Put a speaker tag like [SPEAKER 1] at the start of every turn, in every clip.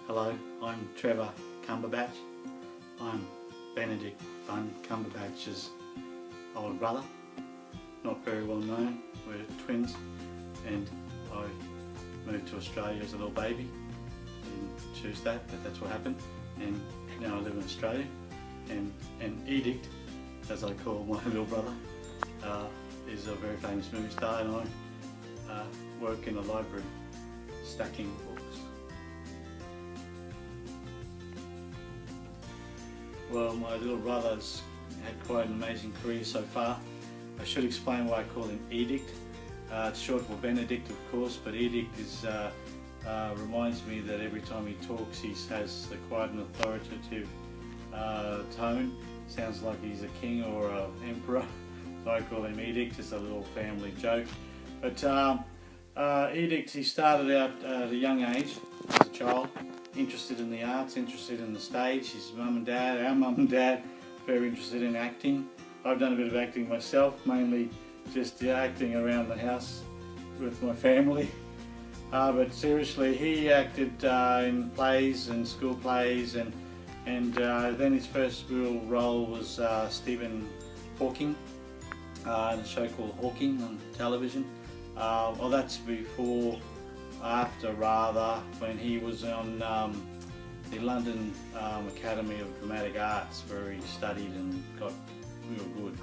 [SPEAKER 1] Hello, I'm Trevor Cumberbatch. I'm Benedict Cumberbatch's older brother. Not very well known, we're twins, and I moved to Australia as a little baby. Didn't choose that, but that's what happened. And now I live in Australia. And Edict, as I call my little brother, is a very famous movie star, and I work in a library stacking books. Well, my little brother's had quite an amazing career so far. I should explain why I call him Edict. It's short for Benedict, of course, but Edict reminds me that every time he talks he has quite an authoritative tone. Sounds like he's a king or an emperor, so I call him Edict. It's a little family joke. But Edict, he started out at a young age as a child, interested in the arts, interested in the stage. His mum and dad, our mum and dad, very interested in acting. I've done a bit of acting myself, mainly just acting around the house with my family. But seriously, he acted in plays and school plays, and then his first real role was Stephen Hawking in a show called Hawking on television. Well, that's after rather, when he was on the London Academy of Dramatic Arts, where he studied and got real good.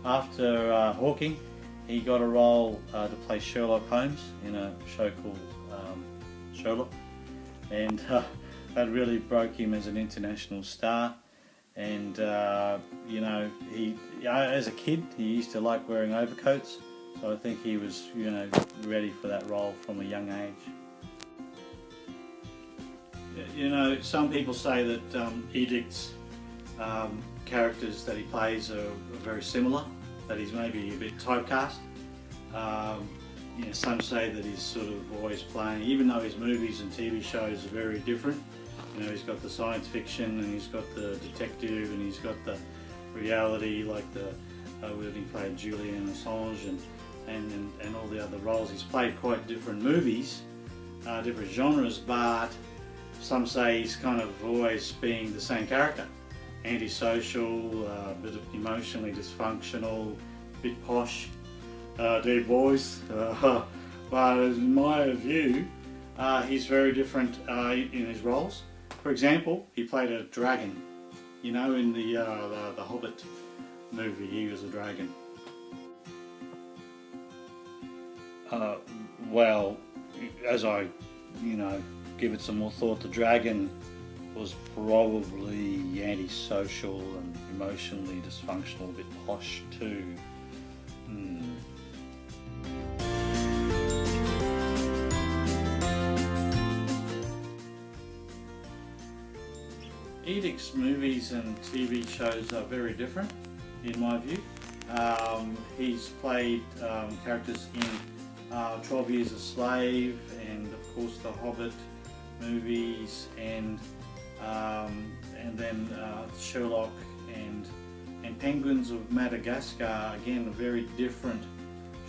[SPEAKER 1] After Hawking, he got a role to play Sherlock Holmes in a show called Sherlock, and that really broke him as an international star. And you know, as a kid he used to like wearing overcoats, so I think he was ready for that role from a young age. You know, some people say that Edict's characters that he plays are very similar, that he's maybe a bit typecast. Some say that he's sort of always playing, even though his movies and TV shows are very different. You know, he's got the science fiction, and he's got the detective, and he's got the reality, like when he played Julian Assange and all the other roles. He's played quite different movies, different genres, but some say he's kind of always being the same character. Antisocial, a bit emotionally dysfunctional, a bit posh, deep voice. But in my view, he's very different in his roles. For example, he played a dragon. You know, in the Hobbit movie, he was a dragon. Well, as I, give it some more thought, the dragon was probably antisocial and emotionally dysfunctional, a bit posh too. Edict's movies and TV shows are very different, in my view. He's played characters in 12 Years a Slave, and of course the Hobbit movies, and then Sherlock and Penguins of Madagascar. Again, a very different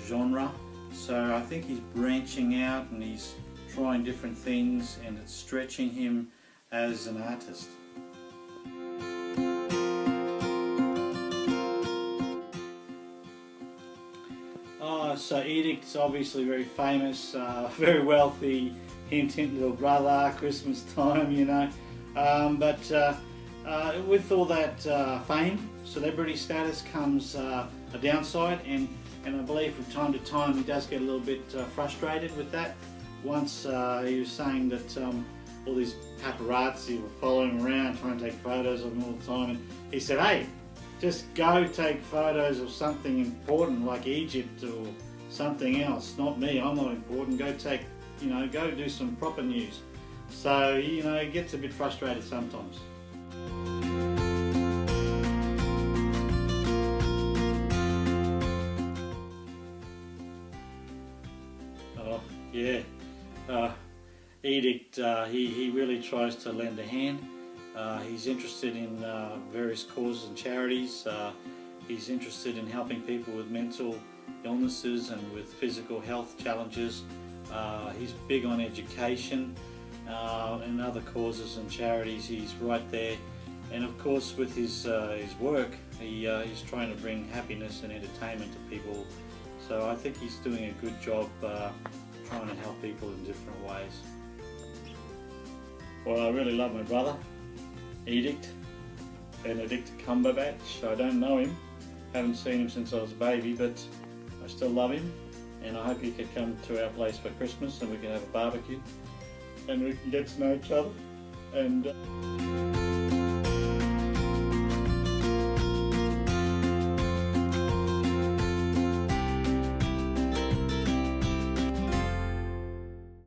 [SPEAKER 1] genre. So I think he's branching out and he's trying different things, and it's stretching him as an artist. So Edict's obviously very famous, very wealthy, hint hint little brother, Christmas time, but with all that fame, celebrity status comes a downside, and I believe from time to time he does get a little bit frustrated with that. Once he was saying that all these paparazzi were following him around trying to take photos of him all the time, and he said, hey, just go take photos of something important like Egypt or something else, not me, I'm not important, go do some proper news. So, he gets a bit frustrated sometimes. Oh, yeah. Edict, he really tries to lend a hand. He's interested in various causes and charities. He's interested in helping people with mental illnesses and with physical health challenges. He's big on education and other causes and charities. He's right there. And of course, with his work, he's trying to bring happiness and entertainment to people. So I think he's doing a good job trying to help people in different ways. Well, I really love my brother, Benedict Cumberbatch. I don't know him, haven't seen him since I was a baby, but I still love him, and I hope he could come to our place for Christmas and we can have a barbecue and we can get to know each other. And